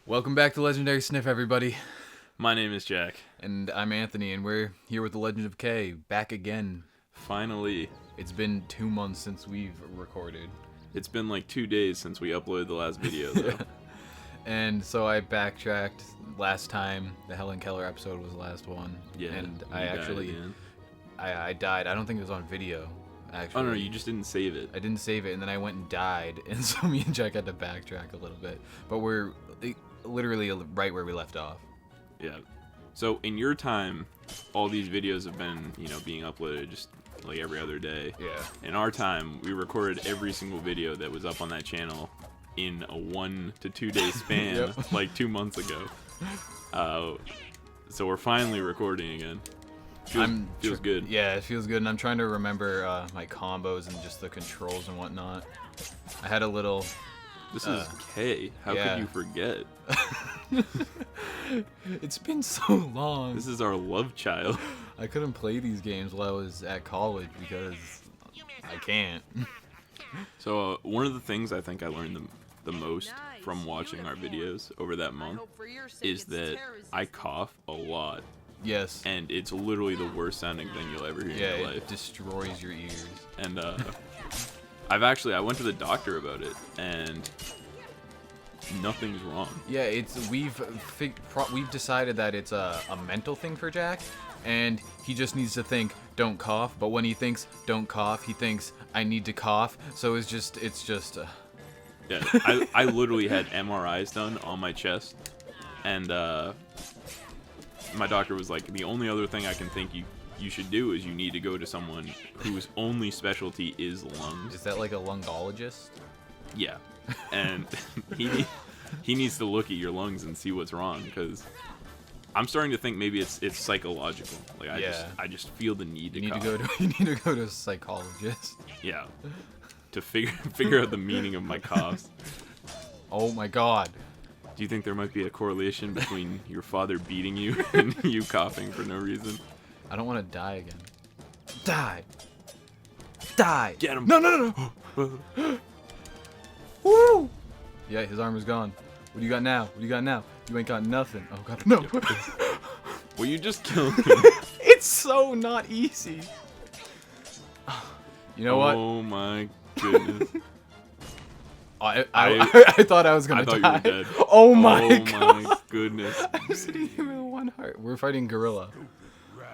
Welcome back to Legendary Sniff, everybody. My name is Jack. And I'm Anthony, and we're here with the Legend of K, back again. Finally. It's been 2 months since we've recorded. It's been like 2 days since we uploaded the last video, though. And so I backtracked. Last time, the Helen Keller episode was the last one. Yeah. And you I died actually, again. I died. I don't think it was on video, actually. Oh, no, you just didn't save it. I didn't save it, and then I went and died, and so me and Jack had to backtrack a little bit. But we're literally right where we left off. Yeah. So, in your time, all these videos have been, being uploaded just like every other day. Yeah. In our time, we recorded every single video that was up on that channel in a 1 to 2 day span, Yep. like 2 months ago. So we're finally recording again. Feels good. Yeah, it feels good, and I'm trying to remember my combos and just the controls and whatnot. I had a little... This is K. How yeah. could you forget? It's been so long. This is our love child. I couldn't play these games while I was at college because I can't. So one of the things I think I learned the most from watching our videos over that month is that I cough a lot. Yes. And it's literally the worst sounding thing you'll ever hear in your life. It destroys your ears. And I went to the doctor about it, and nothing's wrong. Yeah, we've decided that it's a mental thing for Jack, and he just needs to think, don't cough. But when he thinks, don't cough, he thinks, I need to cough. So it's just. Yeah, I literally had MRIs done on my chest, and my doctor was like, the only other thing I can think you should do is you need to go to someone whose only specialty is lungs. Is that like a lungologist? Yeah, and he needs to look at your lungs and see what's wrong, because I'm starting to think maybe it's psychological. Like I just feel the need to cough. You need to go to a psychologist. Yeah, to figure out the meaning of my coughs. Oh my god. Do you think there might be a correlation between your father beating you and you coughing for no reason? I don't want to die again. Die! Die! Get him! No! Woo! Yeah, his arm is gone. What do you got now? You ain't got nothing. Oh god, no! Well, you just killed him. It's so not easy. You know what? Oh my goodness. I thought I was gonna die. I thought you were dead. Oh my god! Oh my goodness. I'm sitting here with one heart. We're fighting gorilla.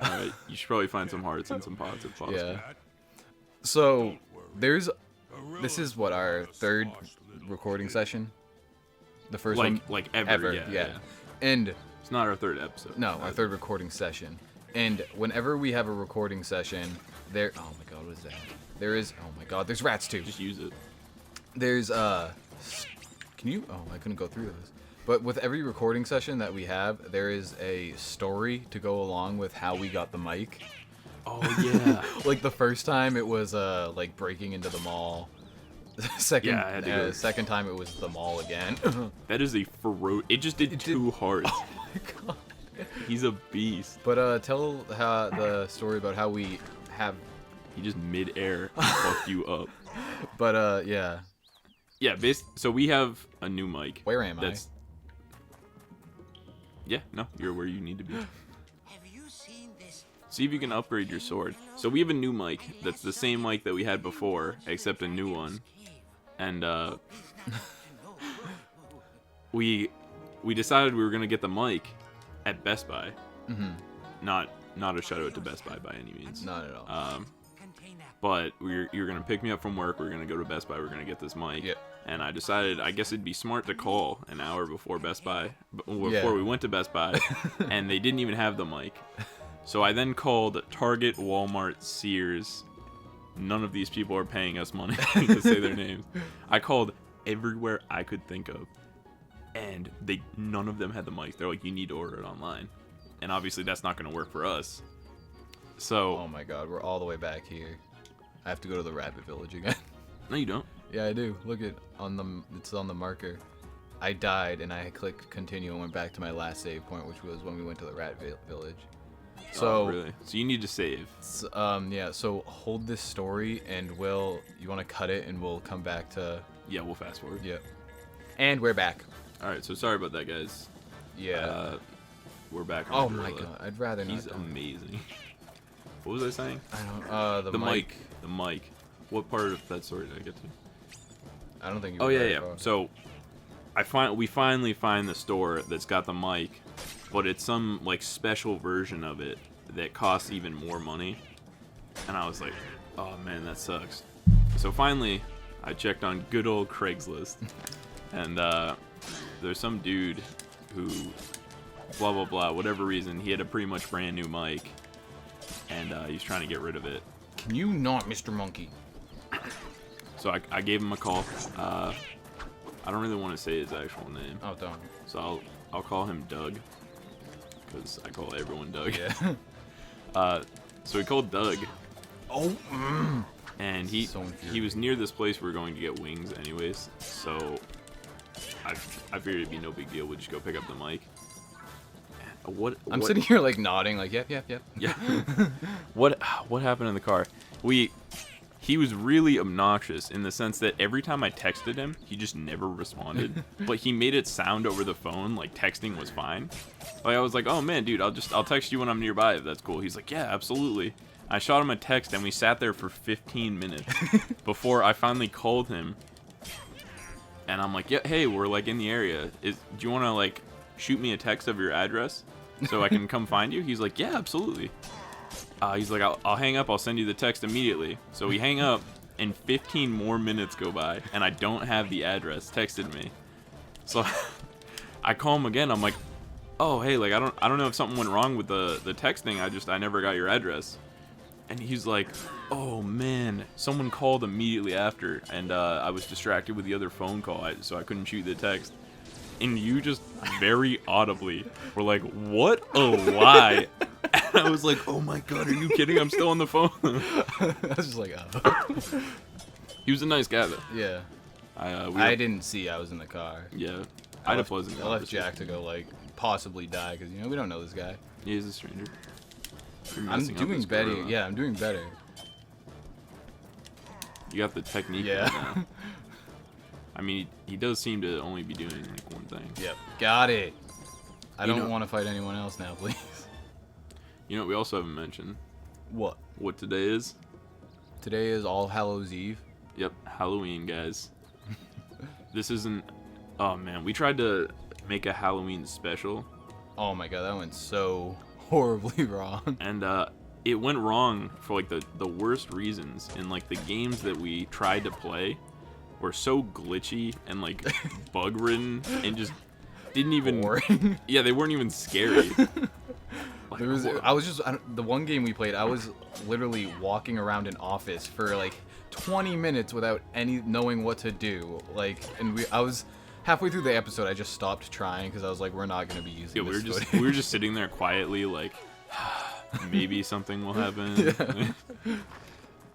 Alright, you should probably find some hearts and some pots if possible. Yeah. So this is what, our third recording session. The first one like ever. Yeah. And It's not our third episode. no, our third recording session. And whenever we have a recording session, oh my god, what is that? Oh my god, there's rats too. Just use it. There's I couldn't go through this. But with every recording session that we have, there is a story to go along with how we got the mic. Oh yeah. Like the first time it was like breaking into the mall. Second time it was the mall again. That is a it just did 2 hearts. Oh my god. He's a beast. But tell the story about how we have. He just mid-air fucked you up. But yeah. Yeah, so we have a new mic. Where am I? Yeah, no, you're where you need to be. Have you seen this? See if you can upgrade your sword. So we have a new mic that's the same mic that we had before, except a new one. And we decided we were gonna get the mic at Best Buy. Mm-hmm. Not a shout out to Best Buy by any means. Not at all. But you're gonna pick me up from work. We're gonna go to Best Buy. We're gonna get this mic. Yeah. And I decided, I guess it'd be smart to call an hour before Best Buy, before we went to Best Buy, and they didn't even have the mic. So I then called Target, Walmart, Sears. None of these people are paying us money to say their names. I called everywhere I could think of, and none of them had the mic. They're like, you need to order it online. And obviously that's not gonna work for us. So. Oh my god, we're all the way back here. I have to go to the rabbit village again. No, you don't. Yeah, I do. Look it's on the marker. I died and I clicked continue and went back to my last save point, which was when we went to the rat village. So really? So you need to save. Yeah. So hold this story, and you want to cut it, and we'll come back to. Yeah, we'll fast forward. Yeah. And we're back. All right, so sorry about that, guys. Yeah. We're back. Oh On my Gorilla. god, I'd rather not. He's amazing. What was I saying? I don't. The mic. The mic. What part of that story did I get to? I don't think. You Oh were yeah, very yeah. far. So, we finally find the store that's got the mic, but it's some like special version of it that costs even more money. And I was like, oh man, that sucks. So finally, I checked on good old Craigslist, and there's some dude who, blah blah blah, whatever reason, he had a pretty much brand new mic, and he's trying to get rid of it. Can you not, Mr. Monkey? So I gave him a call. I don't really want to say his actual name, Oh, don't. so I'll call him Doug, because I call everyone Doug. Yeah. So we called Doug, Oh. and So he infuriating. was near this place we were going to get wings anyways, so I figured it'd be no big deal. We'd just go pick up the mic. I'm sitting here like nodding, like yep. Yeah. What happened in the car? He was really obnoxious in the sense that every time I texted him, he just never responded. But he made it sound over the phone like texting was fine. Like I was like, "Oh man, dude, I'll text you when I'm nearby if that's cool." He's like, "Yeah, absolutely." I shot him a text and we sat there for 15 minutes before I finally called him. And I'm like, "Yeah, hey, we're like in the area. Do you want to like shoot me a text of your address so I can come find you?" He's like, "Yeah, absolutely." He's like, I'll hang up. I'll send you the text immediately. So we hang up, and 15 more minutes go by, and I don't have the address texted me. So I call him again. I'm like, "Oh, hey, like I don't know if something went wrong with the texting. I never got your address." And he's like, "Oh man, someone called immediately after, and I was distracted with the other phone call, so I couldn't shoot the text." And you just very audibly were like, "What a lie!" And I was like, "Oh my god, are you kidding? I'm still on the phone." I was just like, oh. He was a nice guy though. Yeah. I didn't see I was in the car. Yeah, I had a pleasant I left conversation. Jack to go like possibly die because we don't know this guy. He is a stranger. You're I'm messing up doing this better. gorilla. Yeah, I'm doing better. You got the technique Yeah. right now. I mean, he does seem to only be doing like one thing. Yep. Got it. I You don't know- want to fight anyone else now, please. You know what we also haven't mentioned? What? What today is? Today is All Hallows Eve. Yep, Halloween, guys. This isn't... Oh, man. We tried to make a Halloween special, Oh my god, that went so horribly wrong. and it went wrong for, like, the worst reasons. And, like, the games that we tried to play were so glitchy and, like, bug-ridden and just didn't even... Boring. Yeah, they weren't even scary. Like, There was, the one game we played, I was literally walking around an office for like 20 minutes without knowing what to do. Like, and I was halfway through the episode, I just stopped trying because I was like, we're not gonna be using Yeah, this we footage. were just sitting there quietly, like, maybe something will happen.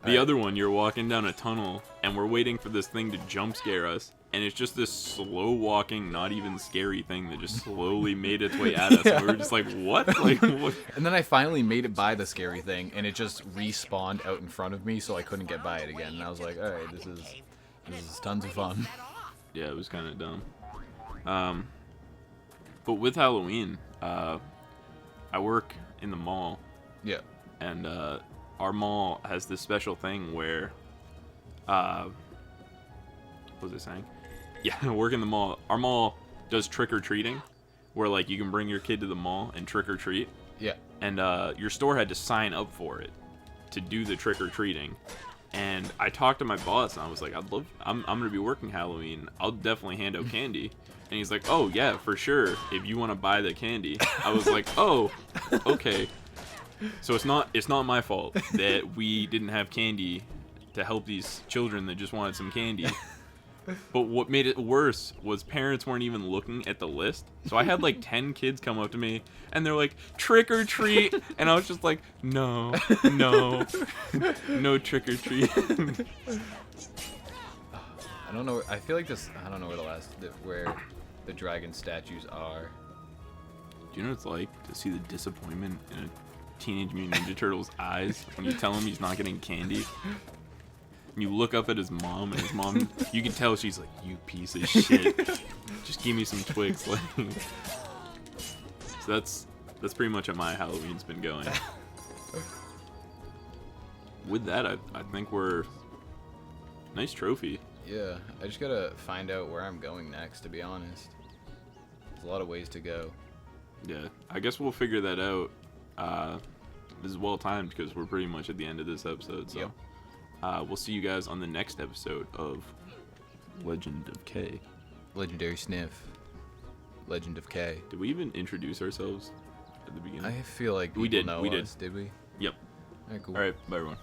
The other one, you're walking down a tunnel, and we're waiting for this thing to jump scare us, and it's just this slow walking, not even scary thing that just slowly made its way at us. And we were just like, what? Like, what? And then I finally made it by the scary thing, and it just respawned out in front of me, so I couldn't get by it again. And I was like, all right, this is tons of fun. Yeah, it was kind of dumb. But with Halloween, I work in the mall, Yeah. and our mall has this special thing where, what was I saying? Yeah, I work in the mall. Our mall does trick or treating, where like you can bring your kid to the mall and trick or treat, Yeah. and your store had to sign up for it to do the trick or treating. And I talked to my boss, and I was like, I'm gonna be working Halloween. I'll definitely hand out candy. And he's like, oh yeah, for sure. If you want to buy the candy. I was like, oh, okay. So it's not my fault that we didn't have candy to help these children that just wanted some candy. But what made it worse was parents weren't even looking at the list. So I had like 10 kids come up to me and they're like, trick or treat. And I was just like, no, no trick or treat. I don't know. I feel like I don't know where the dragon statues are. Do you know what it's like to see the disappointment in a Teenage Mutant Ninja Turtles' eyes when you tell him he's not getting candy? You look up at his mom, and his mom, you can tell she's like, "You piece of shit, just give me some Twix." Like, so that's pretty much how my Halloween's been going. With that, I think we're nice trophy. Yeah, I just gotta find out where I'm going next, to be honest. There's a lot of ways to go. Yeah, I guess we'll figure that out. This is well timed because we're pretty much at the end of this episode. So, Yep. We'll see you guys on the next episode of Legend of K. Legendary Sniff. Legend of K. Did we even introduce ourselves at the beginning? I feel like We people did, know we did. us, did we? Yep. Alright, cool. All right, bye everyone.